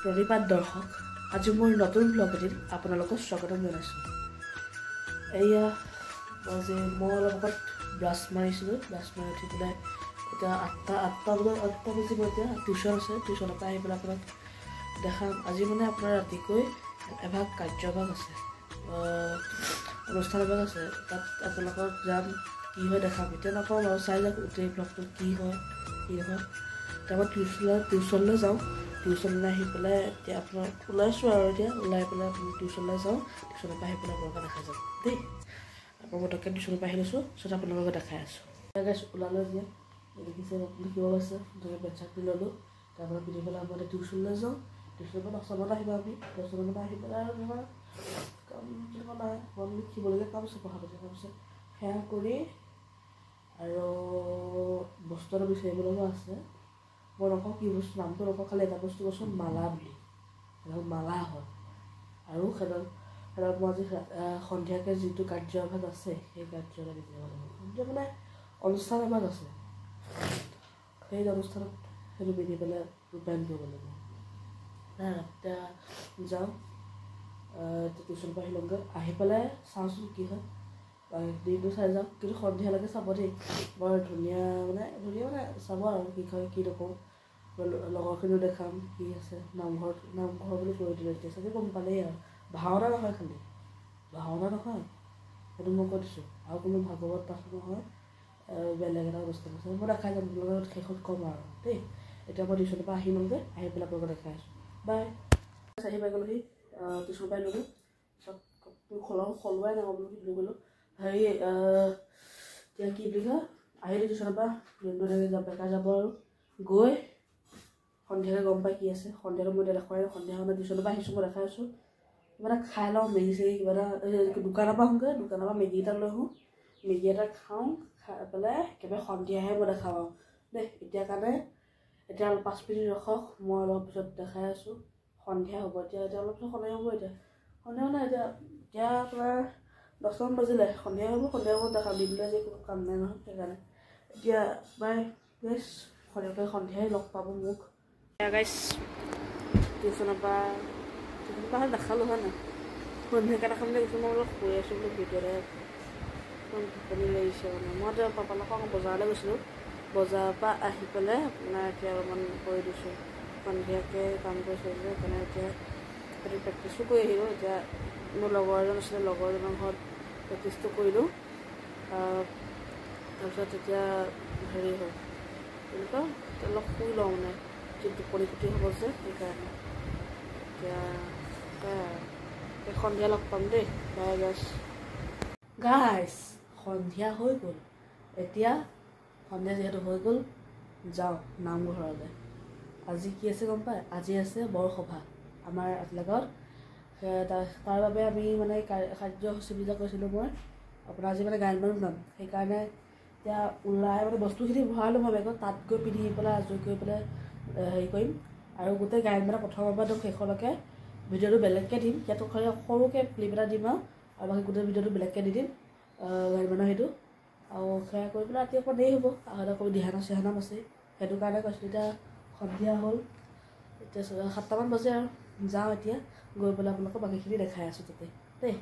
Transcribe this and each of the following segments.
প্ৰণিপাত দৰ্শক, আজি মোৰ নতুন ব্লগ এটিত আপোনালোকক স্বাগতম জনাইছোঁ। এয়া মই অলপ আগত ব্ৰাছ মাৰিছিলোঁ, ব্ৰাছ মাৰি উঠি পেলাই এতিয়া আঠটা বাজিব। এতিয়া টিউশ্যন আছে, টিউশ্যনৰ পৰা আহি পেলাই আপোনাক দেখাম। আজি মানে আপোনাৰ ৰাতিকৈ এভাগ কাৰ্যভাগ আছে, অনুষ্ঠান এভাগ আছে, তাত আপোনালোকক যাম, কি হয় দেখাম। এতিয়া নকওঁ বাৰু, চাই যাওক গোটেই ব্লগটো কি হয় কি নহয়। এতিয়া মই টিউশ্যনলৈ যাওঁ, টিউশ্যনলৈ আহি পেলাই এতিয়া আপোনাক ওলাইছোঁ আৰু এতিয়া ওলাই পেলাই টিউশ্যনলৈ যাওঁ, টিউশ্যনৰ পৰা আহি পেলাই আপোনালোকে দেখাই যাম দেই। আকৌ পটককৈ টিউশ্যনৰ পৰা আহি লৈছোঁ, পিছত আপোনালোকে দেখাই আছোঁ। ওলালোঁ এতিয়া, দেখিছে লিখিব আছে, ধুনীয়া পেণ্ট চাৰ্ট পিন্ধি ল'লোঁ, তাৰপৰা পিন্ধি পেলাই মই টিউশ্যনলৈ যাওঁ। টিউশ্যনৰ পৰা 10টামানত আহিব, আমি 10টামানত আহি পেলাই আৰু তোমাৰ কাম তেনেকুৱা নাই, অকণ লিখিবলগীয়া কাম আছে, পঢ়া পাতি কাম আছে, সেয়া কৰি আৰু বস্তু এটা বিচাৰিব লগা আছে। মই নকওঁ কি বস্তু, নামটো নকওঁ, খালি এটা বস্তু কৈছোঁ মালা বুলি। সেইডাল মালা হয় আৰু সেইডাল মই আজি সন্ধিয়াকৈ যিটো কাৰ্যভাগ আছে সেই কাৰ্যভাগ বিচাৰিব লাগিব। সন্ধিয়া মানে অনুষ্ঠান এভাগ আছে, সেই অনুষ্ঠানত সেইটো পিন্ধি পেলাই ৰূপায়ণ কৰিব লাগিব। এতিয়া যাওঁ, টিউশ্যনৰ পৰা আহি লওঁগৈ, আহি পেলাই চাওঁচোন কি হয়, দিনটো চাই যাওঁ। কিন্তু সন্ধিয়ালৈকে চাব দেই, বৰ ধুনীয়া মানে চাব আৰু কি হয় কি নকওঁ। লগৰখিনিও দেখাম কি আছে। নামঘৰ বুলি কৈ দিলোঁ, এতিয়া চাগে গম পালেই আৰু। ভাওনা নহয়, খালি ভাওনা নহয়, সেইটো মই কৈ দিছোঁ। আৰু কোনো ভাগৱত পাঠ নহয়, বেলেগ এটা অনুষ্ঠান আছে, মই দেখাই যাম লগত, শেষত ক'ম আৰু দেই। এতিয়া মই টিউশ্যনৰ পৰা আহি লওঁগৈ, আহি পেলাই আপোনালোকক দেখাই আছোঁ। বাই। আহি পাই গ'লোহি, টিউশ্যনৰ পৰা ল'লোঁ, তাৰপিছত সলোৱাই নাই বোলো লৈ গ'লোঁ। হেৰি এতিয়া কি বুলি কয়, আহিলোঁ টিউশ্যনৰ পৰা, বেকাৰ যাব আৰু গৈ সন্ধিয়াকৈ গম পাই কি আছে। সন্ধিয়াটো মই এতিয়া দেখুৱাই, সন্ধিয়া সময়ত টিউশ্যনৰ পৰা আহিছোঁ, মই দেখাই আছোঁ। কিবা এটা খাই লওঁ, মেগী চেগী কিবা এটা, দোকানৰ পৰা আহোঁগৈ, দোকানৰ পৰা মেগী এটা লৈ আহোঁ, মেগী এটা খাওঁ, খাই পেলাই একেবাৰে সন্ধিয়াহে মই দেখাওঁ আৰু দেই। এতিয়া 5 মিনিট ৰখক, মই অলপ পিছত দেখাই আছোঁ। সন্ধিয়া হ'ব এতিয়া অলপ পিছত সন্ধিয়া হ'ব। সন্ধিয়া মানে এতিয়া আপোনাৰ 10টামান বাজিলে, সন্ধিয়া হ'ব দেখাম। দিনটো আজি কোনো কাম নাই নহয়, সেইকাৰণে এতিয়া বাই গাইছ। সন্ধিয়াই লগ পাব মোক। গাইছ টিউশ্যনৰ পৰা দেখালোঁ হয় নাই, সন্ধিয়াকৈ দেখাম বুলি কৈছোঁ। মই অলপ শুই আছোঁ বোলো, ভিডিঅ'তে টোপনি লাগিছে মানে। মই এতিয়া পাপাৰ লগত বজাৰলৈ গৈছিলোঁ, বজাৰৰ পৰা আহি পেলাই আপোনাৰ এতিয়া অলপমান কৰি দিছোঁ, সন্ধিয়াকৈ কাম কৰিছোঁ যে সেইকাৰণে এতিয়া সেইটো প্ৰেক্টিছো কৰি আহিলোঁ। এতিয়া মোৰ লগৰ এজন আছিলে, লগৰজনৰ ঘৰত প্ৰেক্টিচটো কৰিলোঁ। তাৰপিছত এতিয়া হেৰি হ'ল তেনেকুৱা, অলপ শুই লওঁ মানে, টোপনি ক্ষতি হ'ব যে সেইকাৰণে। এতিয়া সন্ধিয়া লগ পাম দেই, বাই গাইছ। সন্ধিয়া হৈ গ'ল, এতিয়া সন্ধিয়া যিহেতু হৈ গ'ল, যাওঁ নামঘৰলৈ। আজি কি আছে গম পায়, আজি আছে বৰসভা আমাৰ আতিলাগাঁৱত। তাৰ বাবে আমি মানে কাৰ্যসূচীবিলাক কৈছিলোঁ মই আপোনাৰ, আজি মানে গায়ন বায়ন গাম। সেইকাৰণে এতিয়া ওলাই মানে বস্তুখিনি ভৰাই ল'ম বেগত, তাত গৈ পিন্ধি পেলাই আজৰি কৰি পেলাই হেৰি কৰিম। আৰু গোটেই গায়ন বায়ন প্ৰথমৰ পৰা শেষলৈকে ভিডিঅ'টো বেলেগকৈ দিম। ইয়াতো সৰুকৈ ক্লিপ এটা দিম আৰু বাকী গোটেই ভিডিঅ'টো বেলেগকৈ দি দিম গায়ন বায়নৰ সেইটো। আৰু সেয়া কৰি পেলাই ৰাতি অকণ দেৰি হ'ব, আকৌ দিহানাম চিহানাম আছে, সেইটো কাৰণে কৈছিলোঁ। এতিয়া সন্ধিয়া হ'ল, এতিয়া 7টামান বাজে আৰু যাওঁ এতিয়া, গৈ পেলাই আপোনালোকক বাকীখিনি দেখাই আছোঁ তাতে দেই।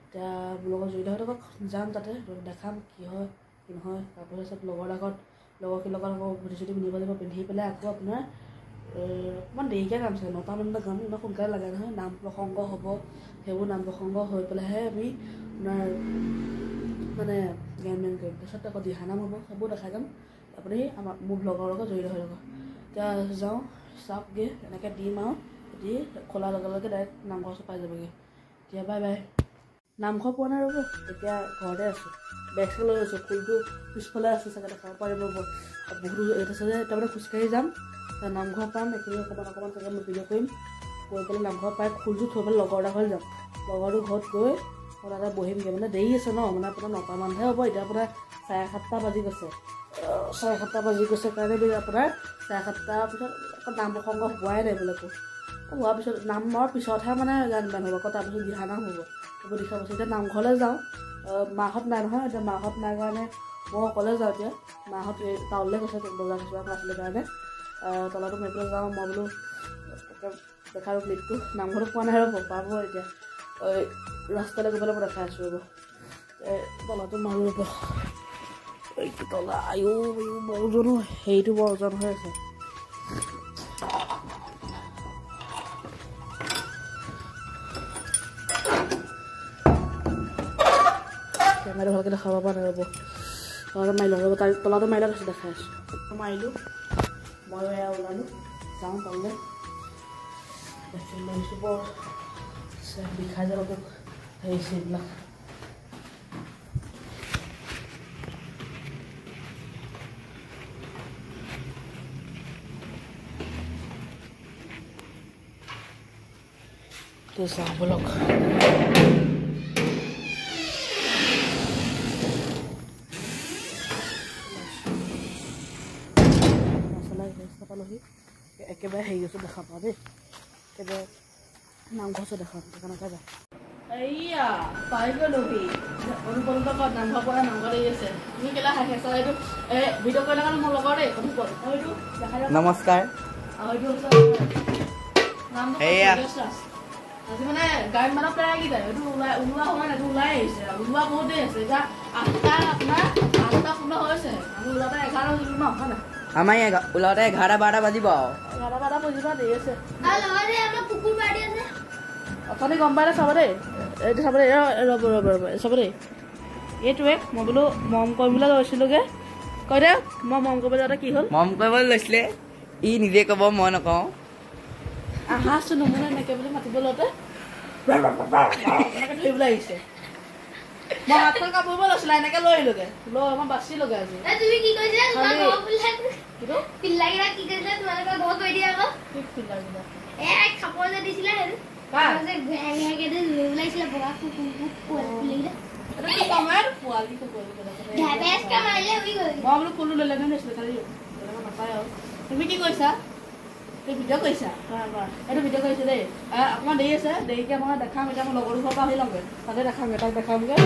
এতিয়া মোৰ লগত জড়িত হৈ থাকক, যাম তাতে দেখাম কি হয় কি নহয়। তাৰপিছত লগৰখিনিৰ লগত আকৌ ধুতি চুটি পিন্ধিব লাগিব, পিন্ধি পেলাই আকৌ আপোনাৰ অকণমান দেৰিকৈ গাম চাগে, 9টামানতে গাম, ইমান সোনকালে লাগে নহয়। নাম প্ৰসংগ হ'ব, সেইবোৰ নাম প্ৰসংগ হৈ পেলাইহে আমি আপোনাৰ মানে গায়ন বায়ন কৰিম। তাৰপিছত আকৌ দিহানাম হ'ব, সেইবোৰ দেখাই যাম। আপুনি মোৰ ব্লগৰ লগত জড়িত হৈ থাকক। এতিয়া যাওঁ, চাওকগৈ, এনেকৈ দিম আৰু দি খোলাৰ লগে লগে ডাইৰেক্ট নামঘৰ পাই যাবগৈ। এতিয়া বাই বাই। নামঘৰ পোৱা নাই ৰ'ব, এতিয়া ঘৰতে আছোঁ, বেগ চেগ লৈ আছোঁ, ফুলটো পিছফালে আছে চাগে, দেখাব পাৰিম ৰ'ব। বহুতো আছে যে, তাৰমানে খোজকাঢ়ি যাম, নামঘৰ পাম, এইখিনি অকণমান চাগে মই ভিডিঅ' কৰিম। গৈ পেলাই নামঘৰ পাই ফুলযোৰ থৈ পেলাই লগৰ এটা ঘৰলৈ যাম। লগৰটোৰ ঘৰত গৈ তাতে বহিমগৈ, মানে দেৰি আছে ন, মানে আপোনাৰ 9টামানহে হ'ব। এতিয়া আপোনাৰ 7:30 বাজি গৈছে, 7:30 বাজি গৈছে কাৰণে আপোনাৰ 7:30 পিছত আকৌ নাম প্ৰসংগ হোৱাই নাই বোলে। হোৱাৰ পিছত নামৰ পিছতহে মানে গান বান হ'ব, আকৌ তাৰপিছত দিহানাম হ'ব, সেইবোৰ দেখা পাইছোঁ। এতিয়া নামঘৰলৈ যাওঁ, মাহঁত নাই নহয়, এতিয়া মাহঁত নাই কাৰণে মই অকলে যাওঁ। এতিয়া মাহঁত টাউনলৈ গৈছে, বজাৰ কিছুমান আছিলে কাৰণে তলাটো মাৰিবলৈ যাওঁ। মই বোলো দেখাৰ ক্লিপটো নামঘৰত পোৱা নাই আৰু পাব এতিয়া ৰাস্তালৈ গৈ পেলাই মই দেখাই আছোঁ ৰ'ব তলাটো মাৰোঁ ৰ'ব এইটো তলা আয়ো বৰ ওজনো হেৰিটো বৰ ওজন হৈ আছে কেমেৰা ভালকৈ দেখাব পৰা নাই ৰ'ব তলাটো মাৰি লওঁ ৰ'ব তলাটো মাৰিলে তাৰপিছত দেখাই আছোঁ মাৰিলোঁ মই এয়া ওলালোঁ যাওঁ তললৈ লৈছোঁ বৰ বিষাই যাব হেৰিছে এইবিলাক যাওঁ বলক পালোহি একেবাৰে হেৰি গৈছোঁ দেখা পাওঁ দেই একেবাৰে নামঘৰ ওচৰত দেখা কেনেকৈ যায় এইয়া পাই গ'লোহি অনুপলন্ত ক'ত নামঘৰ পৰা নামঘৰ আহি আছে তুমি কেলা হাঁহি আছা এইটো ভিডিঅ' কৰিলে কাৰণে মোৰ লগৰ দেই অনুপল হয়তো দেখা নমস্কাৰ হয়তো নামটো আজি মানে গাড়ীত মানে প্ৰায় কি যায় এইটো ওলোৱা সময় নাই ওলাই আহিছে ওলোৱা বহুত দেৰি আছে এতিয়া 8টা আপোনাৰ 8টা 15 হৈছে আমি ওলাওঁতে 11 বাজিলো ন হয় না আমাৰ ওলাওঁতে 11-12 বাজিব 11-12 বাজিব দেৰি আছে কুকুৰ বাঢ়ি আছে অথনি গম পালে চাব দেই এইটো চাব দেই ৰ'ব চাব দেই এইটোৱে মই বোলো মৰম কৰিবলৈ লৈছিলোঁগৈ কৈ দে মই মৰম কৰিবলৈ যাওঁতে কি হ'ল মৰম কৰিবলৈ লৈছিলে ই নিজে ক'ব মই নকওঁ আহাচোন নমুনা এনেকৈ বুলি মাতিব লওঁতে এনেকৈ ধৰিবলৈ আহিছে মই হাতখন কাপোৰ লৈছিলা এনেকৈ লৈ আহিলোগৈ লৈ মই বাচিলোগৈ আজি তুমি কি কৈছিলা কিটো পিল্লাকেইটা কি কৈছিলা তোমালোকৰ ঘৰ কৈ দিয়া আকৌ পিল্লাকেইটা খাপৰ যে দিছিলা সেইটো ওলাইছিলে বগা পিল্লাকেইটা পোৱালি মই বোলো ফুলো লৈ লেনে নাছিলো খালি নাপায় আৰু তুমি কি কৈছা তুমি ভিডিঅ' কৰিছা এইটো ভিডিঅ' কৰিছে দেই অকণমান দেৰি আছে দেৰিকৈ মই দেখাম এতিয়া মই লগৰ ঘৰৰ পৰা আহি ল'মগৈ তাতে দেখামগৈ তাক দেখামগৈ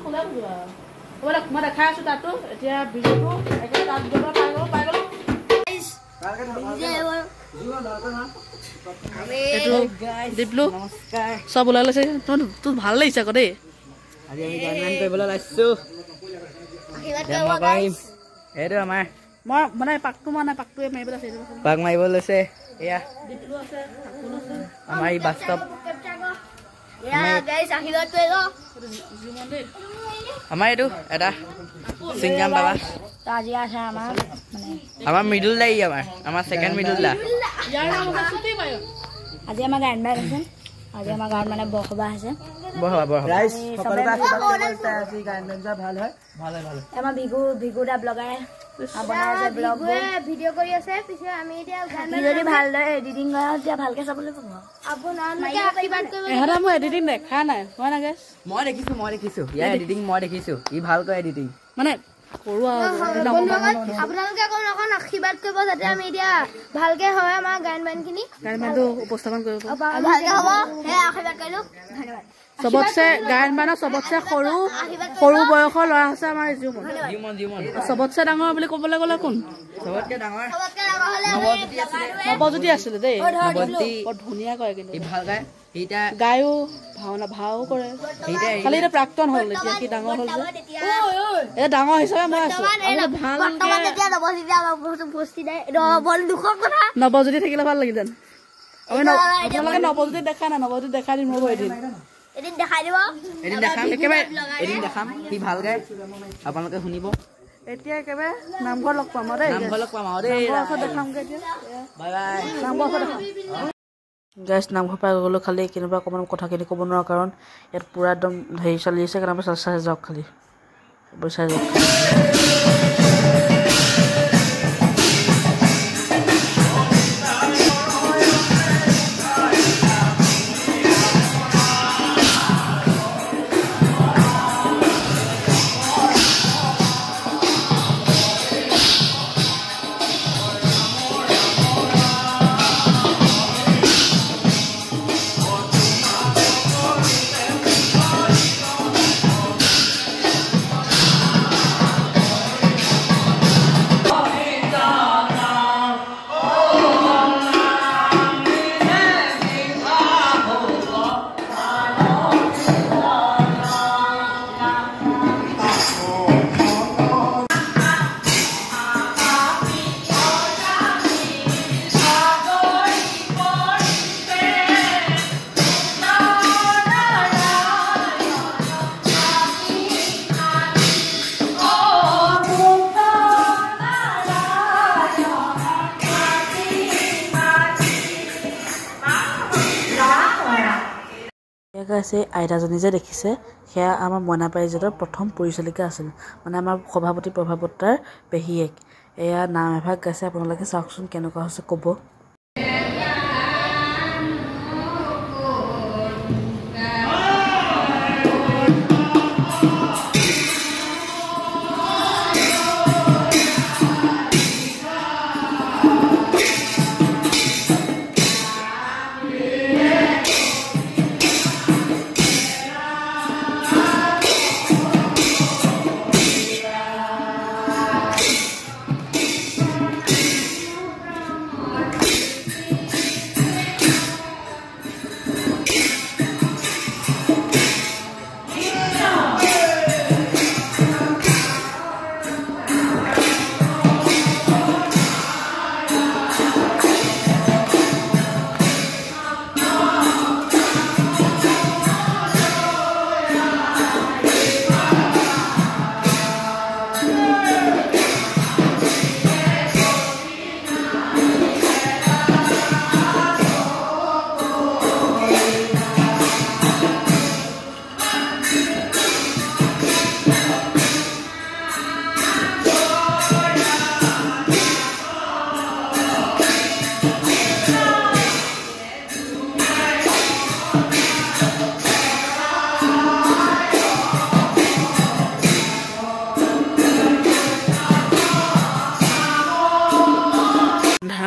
খোলা বোলো আৰু মই দেখাই আছোঁ তাতো এতিয়া ভিডিঅ'টো একেবাৰে তাত ভিডিঅ'টো পাই গ'লো দিপলো চব ওলাই লৈছে তোৰ ভাল লাগিছে আকৌ দেই আজি আমি গান কৰিবলৈ ওলাইছোঁ এইটো আমাৰ মই মানে পাকটো মানে পাকটোৱে মাৰিবলৈ আছে পাক মাৰিব লৈছে এয়া দিপলো আছে আমাৰ এই বাস্তৱ আমাৰ এইটো এটা চিংগাম বাবা আজি আছে আমাৰ মিডল দা আমাৰ ছেকেণ্ড মিডল দা আজি আমাৰ গান বাইক আছে আজি আমাৰ গাঁৱত মানে বৰসবাহ আছে আমাৰ ভিগু দা ব্লগাৰে ভিডিঅ' কৰি আছে পিছে আমি এতিয়া যদি ভালদৰে এডিটিং কৰা তেতিয়া ভালকে চাবলৈ পাব মই এডিটিং দেখা নাই হয় না গেছ মই দেখিছো ইয়াৰ এডিটিং মই দেখিছো ই ভালকৈ এডিটিং মানে কৰো আপোনালোকে অকণ আশীৰ্বাদ কৰিব যাতে আমি এতিয়া ভালকে হয় আমাৰ গান বানখিনি উপস্থাপন কৰিব ভালকে হ'ব সেই আশীৰ্বাদ কৰিলো ধন্যবাদ চবতছে গায়ন বানৰ চবতছে সৰু বয়সৰ ল'ৰা হৈছে আমাৰ জিউমন চবতছে ডাঙৰ বুলি ক'বলৈ গ'লে কোন চবতকৈ ডাঙৰ নৱজ্যোতি আছিলে দেই বৰ ধুনীয়া কৰে কিন্তু ভাল গায় গায়ো ভাও কৰে খালি এতিয়া প্ৰাক্তন হ'ল এতিয়া কি ডাঙৰ হ'ল যে এতিয়া ডাঙৰ হিচাপে মই আছো নৱজ্যোতি থাকিলে ভাল লাগিলেন আপোনালোকে নৱজ্যোতি দেখা নাই নৱজ্যোতি দেখাই দিম ৰ'ব এদিন দেখাই দিব এদিন দেখাম সি ভাল গায় আপোনালোকে শুনিব এতিয়া একেবাৰে নামঘৰ লগ পাম দেই দেখামগৈ এতিয়া বাই বাই নামঘৰ দেখাম গাইছ নামঘৰ পাই গ'লোঁ খালি কেনেবা অকণমান কথাখিনি ক'ব নোৱাৰোঁ কাৰণ ইয়াত পূৰা একদম হেৰি চলি আছে কেনেবা চাই যাওক খালি চাই যাওক আছে আইতাজনী যে দেখিছে সেয়া আমাৰ মইনা পাৰিজাতৰ প্ৰথম পৰিচালিকা আছিল মানে আমাৰ সভাপতি প্ৰভাৱতাৰ পেহীয়েক এয়া নাম এভাগ গাইছে আপোনালোকে চাওকচোন কেনেকুৱা হৈছে ক'ব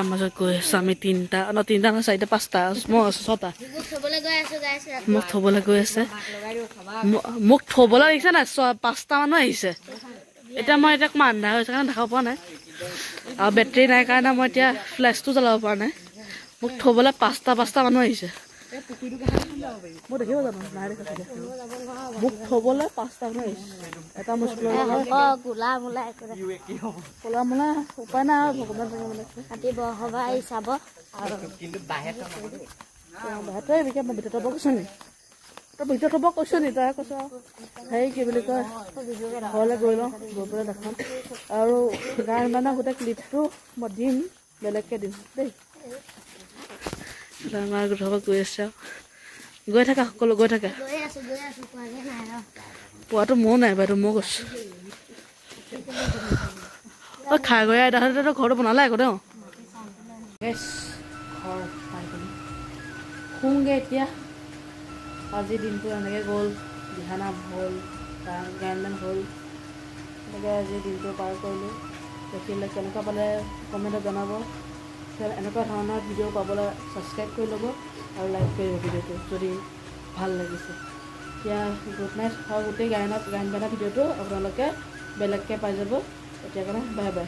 মাজত গৈ আছো আমি তিনিটা ন চাৰিটা পাঁচটা মই ছটা মোক থবলৈ গৈ আছে মোক থবলৈ দেখিছে নাই পাঁচটা মানুহ আহিছে এতিয়া মই এতিয়া অকণমান আন্ধাৰ হৈছে কাৰণে দেখাব পৰা নাই আৰু বেটেৰী নাই কাৰণে মই এতিয়া ফ্লেছটো জ্বলাব পৰা নাই মোক থবলৈ পাঁচটা মানুহ আহিছে মই দেখিব জানো নাই মোক থবলৈ পাঁচটা মানুহ আহিছে এটা মুস্কিল কলা মোলা উপায় নাই আৰু ভগৱান চাব তই বিশেষ মই ভিতৰত থ'ব কৈছো নি তই ভিতৰত থ'ব কৈছো নি তই কৈছ হেৰি কি বুলি কয় ঘৰলৈ গৈ লওঁ গৈ পেলাই দেখাম আৰু গান বানা গোটেই ক্লিপটো মই দিম বেলেগকৈ দিম দেই আমাৰ গোটৰ গৈ আছে আৰু গৈ থাকা সকলো গৈ থাকা পোৱাটো ময়ো নাই বাইদেউ মই কৈছোঁ অ খাই গৈ আইতাহঁতেতো ঘৰটো বনালে আকৌ দেই ঘৰ পাই গ'লো শুওঁগৈ এতিয়া আজিৰ দিনটো এনেকৈ গ'ল দিহানাম হ'ল গান হ'ল এনেকৈ আজিৰ দিনটো পাৰ কৰিলোঁ দেখিলে কেনেকুৱা পালে কমেণ্টত জনাব এনেকুৱা ধৰণৰ ভিডিঅ' পাবলৈ ছাবস্ক্ৰাইব কৰি ল'ব আৰু লাইক কৰিব ভিডিঅ'টো যদি ভাল লাগিছে এতিয়া গুড নাইট আৰু গোটেই গান গানা ভিডিঅ'টো আপোনালোকে বেলেগকৈ পাই যাব এতিয়া কাৰণে বাই বাই